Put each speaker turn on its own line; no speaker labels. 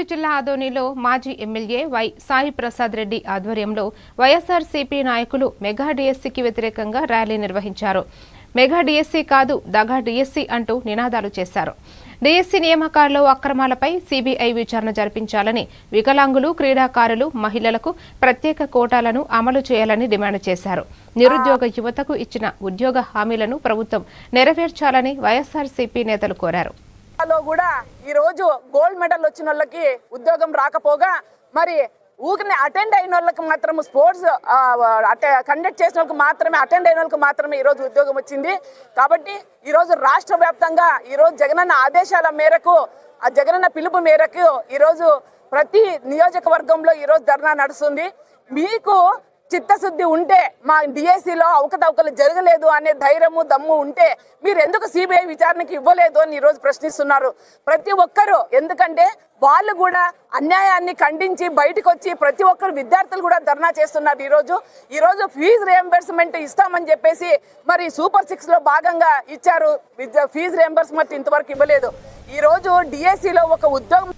జిల్లా ఆదోనిలో మాజీ ఎమ్మెల్యే వై సాయి ప్రసాద్ రెడ్డి ఆధ్వర్యంలో వైఎస్ఆర్సీపీ నాయకులు మెగా డిఎస్సీకి వ్యతిరేకంగా ర్యాలీ నిర్వహించారు. మెగా డిఎస్సీ కాదు దగా డిఎస్సీ అంటూ నినాదాలు చేశారు. డిఎస్సీ నియామకాల్లో అక్రమాలపై సీబీఐ విచారణ జరిపించాలని, వికలాంగులు, క్రీడాకారులు, మహిళలకు ప్రత్యేక కోటాలను అమలు చేయాలని డిమాండ్ చేశారు. నిరుద్యోగ యువతకు ఇచ్చిన ఉద్యోగ హామీలను ప్రభుత్వం నెరవేర్చాలని వైఎస్ఆర్సీపీ నేతలు కోరారు.
కూడా ఈ రోజు గోల్డ్ మెడల్ వచ్చిన వాళ్ళకి ఉద్యోగం రాకపోగా మరి ఊరిని అటెండ్ అయిన వాళ్ళకి మాత్రం స్పోర్ట్స్ కండక్ట్ చేసిన వాళ్ళకి మాత్రమే అటెండ్ అయిన వాళ్ళకి మాత్రమే ఈరోజు ఉద్యోగం వచ్చింది. కాబట్టి ఈరోజు రాష్ట్ర వ్యాప్తంగా ఈరోజు జగనన్న ఆదేశాల మేరకు ఆ జగనన్న పిలుపు మేరకు ఈరోజు ప్రతి నియోజకవర్గంలో ఈరోజు ధర్నా నడుస్తుంది. మీకు చిత్తశుద్ధి ఉంటే మా డిఎస్సీలో అవకతవకలు జరగలేదు అనే ధైర్యము దమ్ము ఉంటే మీరు ఎందుకు సిబిఐ విచారణకి ఇవ్వలేదు అని ఈరోజు ప్రశ్నిస్తున్నారు ప్రతి ఒక్కరు. ఎందుకంటే వాళ్ళు కూడా అన్యాయాన్ని ఖండించి బయటకు వచ్చి ప్రతి ఒక్కరు విద్యార్థులు కూడా ధర్నా చేస్తున్నారు. ఈరోజు ఫీజు రియంబర్స్మెంట్ ఇస్తామని చెప్పేసి మరి సూపర్ 6 లో భాగంగా ఇచ్చారు. ఫీజు రియంబర్స్మెంట్ ఇంతవరకు ఇవ్వలేదు. ఈరోజు డిఎస్సీలో ఒక ఉద్యోగం